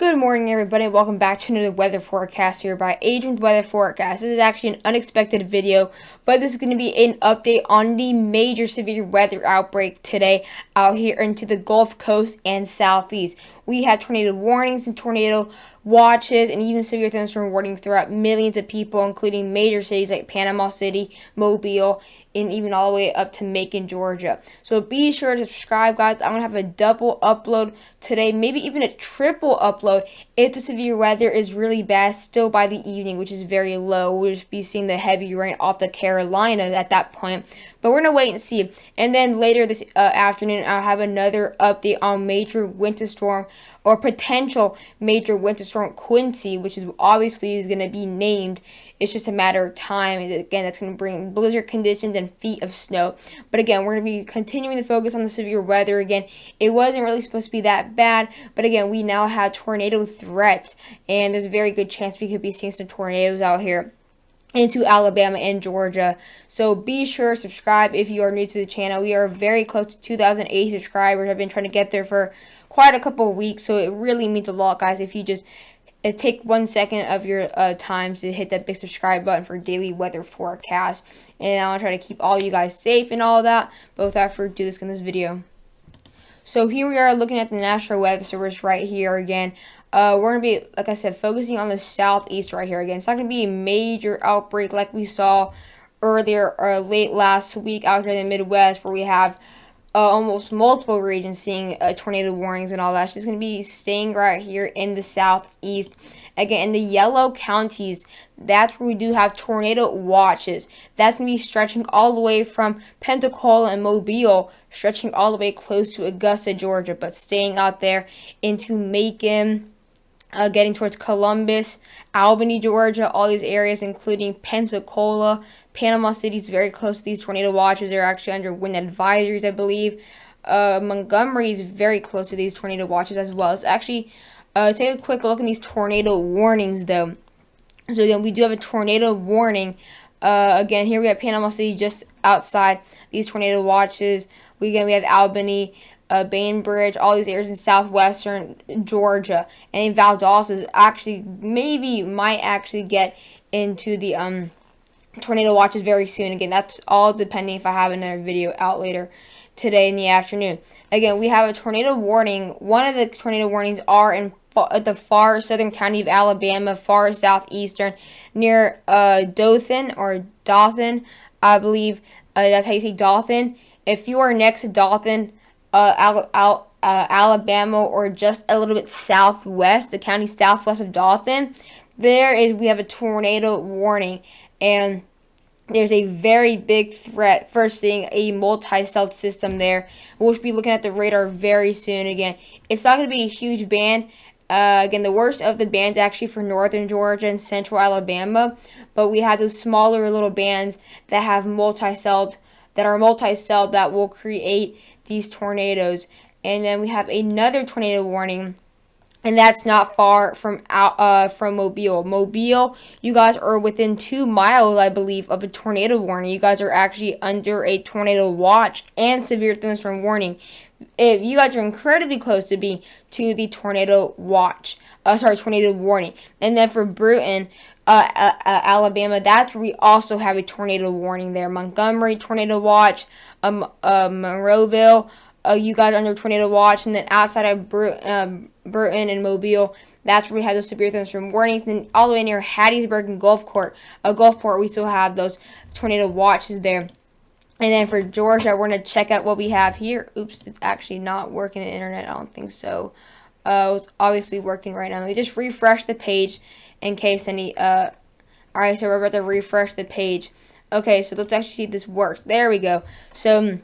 Good morning, everybody. Welcome back to another weather forecast here by Adrian's Weather Forecast. This is actually an unexpected video, but this is going to be an update on the major severe weather outbreak today out here into the Gulf Coast and Southeast. We have tornado warnings and tornado watches and even severe thunderstorm warnings throughout millions of people, including major cities like Panama City, Mobile, and even all the way up to Macon, Georgia. So be sure to subscribe, guys. I'm going to have a double upload today, maybe even a triple upload if the severe weather is really bad still by the evening, which is very low. We'll just be seeing the heavy rain off the Carolinas at that point. But we're going to wait and see. And then later this afternoon, I'll have another update on major winter storm or potential major winter storm Quincy, which is obviously going to be named. It's just a matter of time. And again, that's going to bring blizzard conditions and feet of snow. But again, we're going to be continuing to focus on the severe weather. Again, it wasn't really supposed to be that bad. But again, we now have tornado threats. And there's a very good chance we could be seeing some tornadoes out here into Alabama and Georgia. So be sure to subscribe if you are new to the channel. We are very close to 2,080 subscribers. I've been trying to get there for quite a couple of weeks, so it really means a lot, guys, if you just take 1 second of your time to hit that big subscribe button for daily weather forecast. And I'll try to keep all you guys safe and all that. But without further ado, let's get in this video. So here we are looking at the National Weather Service right here again. We're going to be, like I said, focusing on the southeast right here again. It's not going to be a major outbreak like we saw earlier or late last week out here in the Midwest, where we have almost multiple regions seeing tornado warnings and all that. It's just going to be staying right here in the southeast. Again, in the yellow counties, that's where we do have tornado watches. That's going to be stretching all the way from Pensacola and Mobile, stretching all the way close to Augusta, Georgia, but staying out there into Macon, getting towards Columbus, Albany, Georgia, all these areas, including Pensacola. Panama City is very close to these tornado watches. They're actually under wind advisories, I believe. Montgomery is very close to these tornado watches as well. Let's actually take a quick look at these tornado warnings, though. So again, we do have a tornado warning. Again, here we have Panama City just outside these tornado watches. We have Albany, Bainbridge, all these areas in southwestern Georgia, and in Valdosta actually might actually get into the tornado watches very soon. Again, that's all depending if I have another video out later today in the afternoon. Again, we have a tornado warning. One of the tornado warnings are in the far southern county of Alabama, far southeastern, near Dothan, I believe. That's how you say Dothan. If you are next to Dothan, Alabama, or just a little bit southwest, the county southwest of Dothan, we have a tornado warning. And there's a very big threat for seeing a multi-celled system there. We'll be looking at the radar very soon. Again, it's not going to be a huge band. Again, the worst of the bands actually for northern Georgia and central Alabama. But we have those smaller little bands that have multi-celled, that will create these tornadoes. And then we have another tornado warning, and that's not far from Mobile. Mobile, you guys are within 2 miles, I believe, of a tornado warning. You guys are actually under a tornado watch and severe thunderstorm warning. If you guys are incredibly close to being to the tornado watch, tornado warning. And then for Bruton, Alabama, that's where we also have a tornado warning there. Montgomery, tornado watch. Monroeville, you guys are under tornado watch. And then outside of Bruton and Mobile, that's where we have those severe thunderstorm warnings. And then all the way near Hattiesburg and Gulfport, we still have those tornado watches there. And then for Georgia, we're going to check out what we have here. Oops, it's actually not working the internet. I don't think so. It's obviously working right now. Let me just refresh the page in case any... Alright, so we're about to refresh the page. Okay, so let's actually see if this works. There we go. So,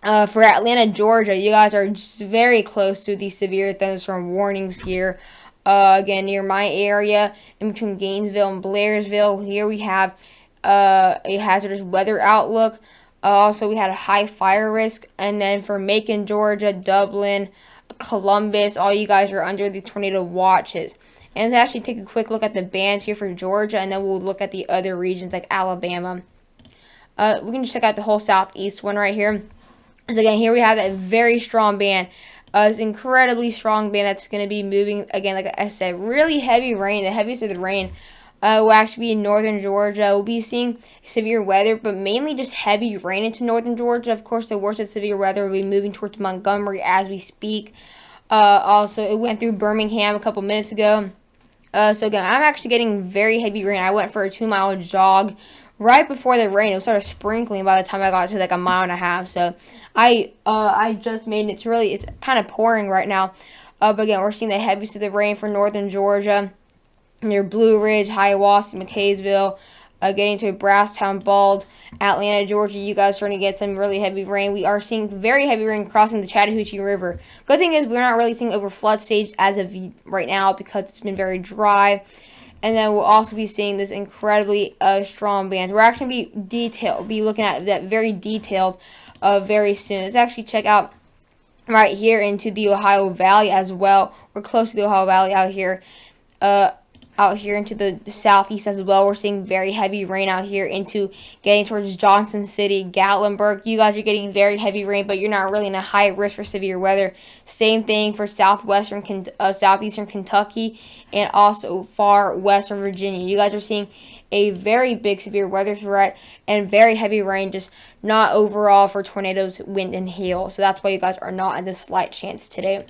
for Atlanta, Georgia, you guys are just very close to the severe thunderstorm warnings here. Again, near my area, in between Gainesville and Blairsville, here we have a hazardous weather outlook. Also, we had a high fire risk. And then for Macon, Georgia, Dublin, Columbus, all you guys are under the tornado watches. And let's actually take a quick look at the bands here for Georgia, and then we'll look at the other regions like Alabama. We can just check out the whole southeast one right here. So again, here we have that very strong band It's an incredibly strong band that's going to be moving, again, like I said, really heavy rain. The heaviest of the rain will actually be in northern Georgia. We'll be seeing severe weather, but mainly just heavy rain into northern Georgia. Of course, the worst of severe weather will be moving towards Montgomery as we speak. Also, it went through Birmingham a couple minutes ago. So again, I'm actually getting very heavy rain. I went for a 2-mile jog right before the rain. It started sprinkling by the time I got to like a mile and a half. So I just made it. It's kind of pouring right now. But again, we're seeing the heaviest of the rain for northern Georgia, near Blue Ridge, Hiawassee, McKaysville, getting to Brasstown, Bald, Atlanta, Georgia. You guys are starting to get some really heavy rain. We are seeing very heavy rain crossing the Chattahoochee River. Good thing is we're not really seeing over flood stage as of right now because it's been very dry. And then we'll also be seeing this incredibly strong band. We're actually be looking at that very detailed very soon. Let's actually check out right here into the Ohio Valley as well. We're close to the Ohio Valley out here. Out here into the southeast as well. We're seeing very heavy rain out here into getting towards Johnson City, Gatlinburg. You guys are getting very heavy rain, but you're not really in a high risk for severe weather. Same thing for southeastern Kentucky and also far western Virginia. You guys are seeing a very big severe weather threat and very heavy rain, just not overall for tornadoes, wind, and hail. So that's why you guys are not in this slight chance today.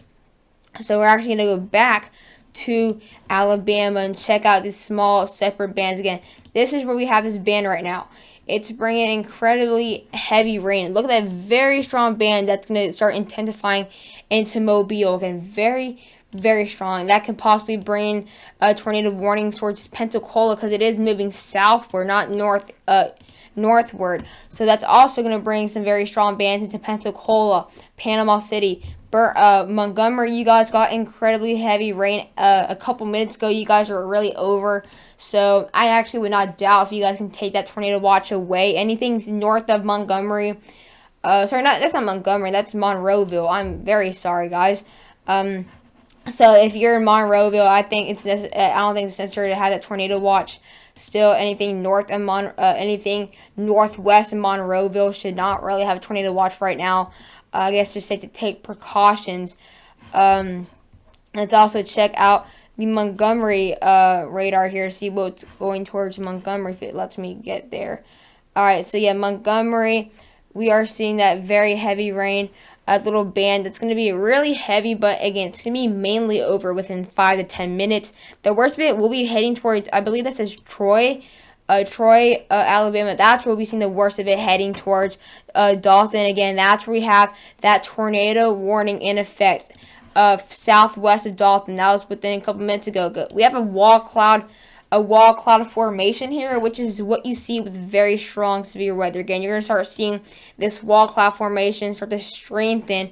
So we're actually going to go back to Alabama and check out these small separate bands again. This is where we have this band right now. It's bringing incredibly heavy rain. Look at that very strong band that's going to start intensifying into Mobile. Again, very, very strong. That can possibly bring a tornado warning towards Pensacola because it is moving southward, not northward. So that's also going to bring some very strong bands into Pensacola, Panama City, Montgomery. You guys got incredibly heavy rain a couple minutes ago. You guys are really over. So I actually would not doubt if you guys can take that tornado watch away. Anything north of Montgomery. That's not Montgomery. That's Monroeville. I'm very sorry, guys. So if you're in Monroeville, I don't think it's necessary to have that tornado watch. Still, anything anything northwest of Monroeville should not really have a tornado watch right now. I guess just to take precautions. Let's also check out the Montgomery radar here. See what's going towards Montgomery if it lets me get there. Alright, so yeah, Montgomery. We are seeing that very heavy rain. A little band that's going to be really heavy, but again, it's going to be mainly over within 5 to 10 minutes. The worst of it will be heading towards, I believe that says Troy, Alabama. That's where we've seen the worst of it, heading towards Dalton. Again, that's where we have that tornado warning in effect southwest of Dalton. That was within a couple minutes ago. We have a wall cloud formation here, which is what you see with very strong severe weather. Again, you're going to start seeing this wall cloud formation start to strengthen.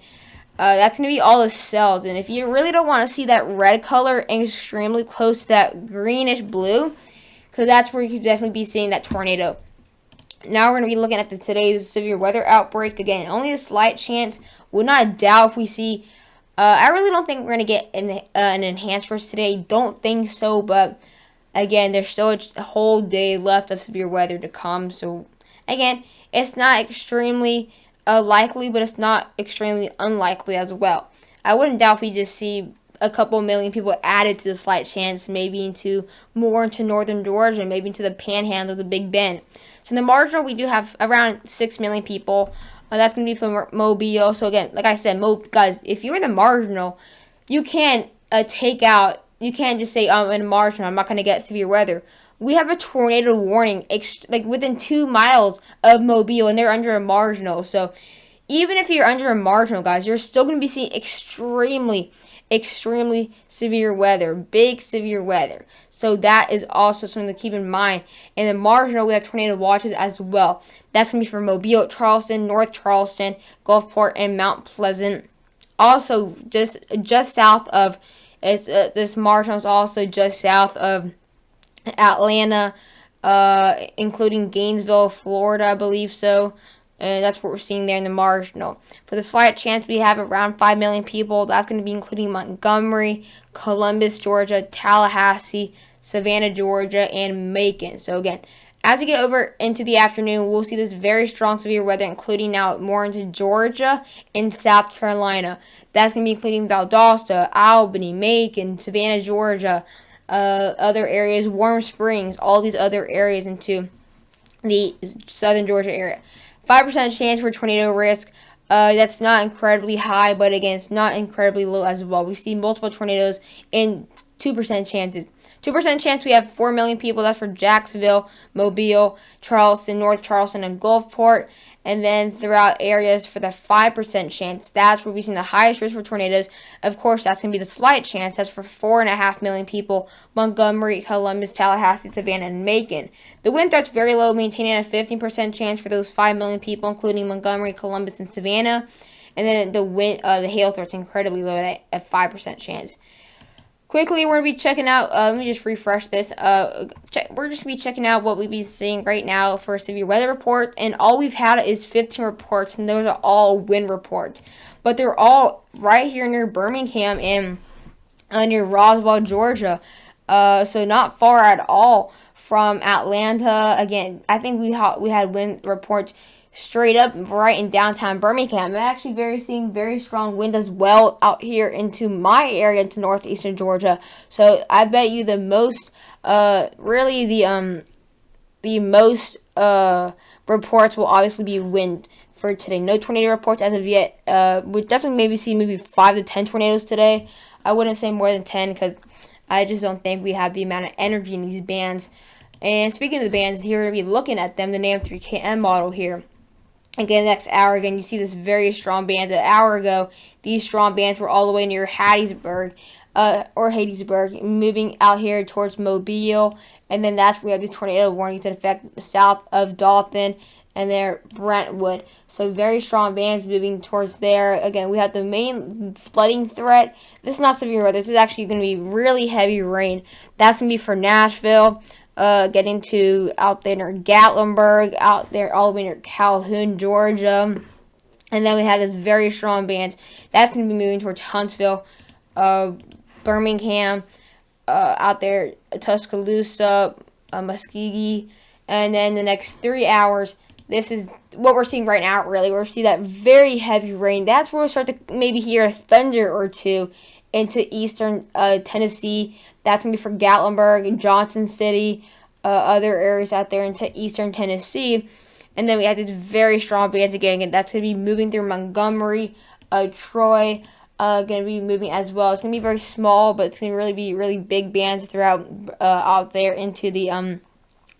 That's going to be all the cells. And if you really don't want to see that red color extremely close to that greenish blue, because that's where you could definitely be seeing that tornado. Now we're going to be looking at today's severe weather outbreak. Again, only a slight chance. Would not doubt if we see. I really don't think we're going to get an enhanced force today. Don't think so, but again, there's still a whole day left of severe weather to come. So again, it's not extremely likely, but it's not extremely unlikely as well. I wouldn't doubt if we just see a couple million people added to the slight chance, maybe more into northern Georgia, maybe into the Panhandle, the Big Bend. So in the marginal, we do have around 6 million people. That's going to be from Mobile. So again, like I said, guys, if you're in the marginal, you can't you can't just say, I'm in the marginal, I'm not going to get severe weather. We have a tornado warning like within 2 miles of Mobile, and they're under a marginal. So even if you're under a marginal, guys, you're still going to be seeing extremely severe weather, big severe weather. So that is also something to keep in mind. In the marginal, we have tornado watches as well. That's going to be for Mobile, Charleston, North Charleston, Gulfport, and Mount Pleasant. Also, just south of this marginal is also just south of Atlanta, including Gainesville, Florida, I believe so. And that's what we're seeing there in the marginal. For the slight chance, we have around 5 million people. That's going to be including Montgomery, Columbus, Georgia, Tallahassee, Savannah, Georgia, and Macon. So again, As we get over into the afternoon, we'll see this very strong severe weather, including now more into Georgia and South Carolina. That's going to be including Valdosta, Albany, Macon, Savannah, Georgia, other areas, Warm Springs, all these other areas into the southern Georgia area. 5% chance for tornado risk. That's not incredibly high, but again, it's not incredibly low as well. We see multiple tornadoes in 2% chances. 2% chance we have 4 million people. That's for Jacksonville, Mobile, Charleston, North Charleston, and Gulfport. And then throughout areas for the 5% chance, that's where we've seen the highest risk for tornadoes. Of course, that's going to be the slight chance. That's for 4.5 million people: Montgomery, Columbus, Tallahassee, Savannah, and Macon. The wind threat's very low, maintaining a 15% chance for those 5 million people, including Montgomery, Columbus, and Savannah. And then the hail threat's incredibly low at 5% chance. Quickly, we're going to be checking out, let me just refresh this. We're just going to be checking out what we've been seeing right now for severe weather report. And all we've had is 15 reports, and those are all wind reports. But they're all right here near Birmingham and near Roswell, Georgia. So not far at all from Atlanta. Again, I think we had wind reports straight up right in downtown Birmingham. I'm actually seeing very strong wind as well out here into my area, into northeastern Georgia. So I bet you the most, really the most reports will obviously be wind for today. No tornado reports as of yet. We'll definitely maybe see maybe 5 to 10 tornadoes today. I wouldn't say more than 10 because I just don't think we have the amount of energy in these bands. And speaking of the bands, here we're going to be looking at them, the NAM 3KM model here. Again, next hour, again, you see this very strong band. An hour ago, these strong bands were all the way near Hattiesburg, moving out here towards Mobile. And then that's where we have these tornado warnings that affect south of Dothan and there Brentwood. So very strong bands moving towards there. Again, we have the main flooding threat. This is not severe weather. This is actually going to be really heavy rain. That's going to be for Nashville. Getting to out there near Gatlinburg, out there all the way near Calhoun, Georgia. And then we have this very strong band. That's going to be moving towards Huntsville, Birmingham, out there, Tuscaloosa, Muskogee. And then the next 3 hours, this is what we're seeing right now, really. We're seeing that very heavy rain. That's where we'll start to maybe hear a thunder or two into eastern Tennessee. That's going to be for Gatlinburg, Johnson City, other areas out there into eastern Tennessee. And then we have these very strong bands again. And that's going to be moving through Montgomery, Troy, going to be moving as well. It's going to be very small, but it's going to really be really big bands throughout out there into the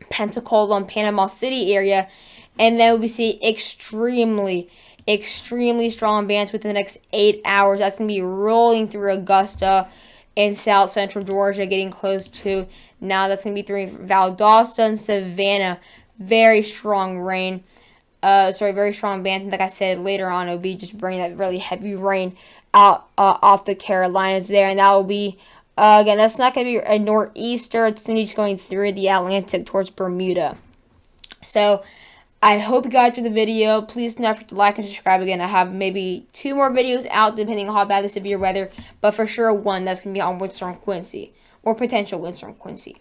Pensacola and Panama City area. And then we see extremely strong bands within the next 8 hours. That's going to be rolling through Augusta in south central Georgia, getting close to now. That's going to be through Valdosta and Savannah. Very strong rain. Very strong bands. And like I said, later on, it'll be just bringing that really heavy rain out off the Carolinas there. And that will be, again, that's not going to be a nor'easter. It's going to be just going through the Atlantic towards Bermuda. So I hope you got through the video. Please don't forget to like and subscribe again. I have maybe 2 more videos out depending on how bad the severe weather, but for sure one that's going to be on Windstorm Quincy or potential Windstorm Quincy.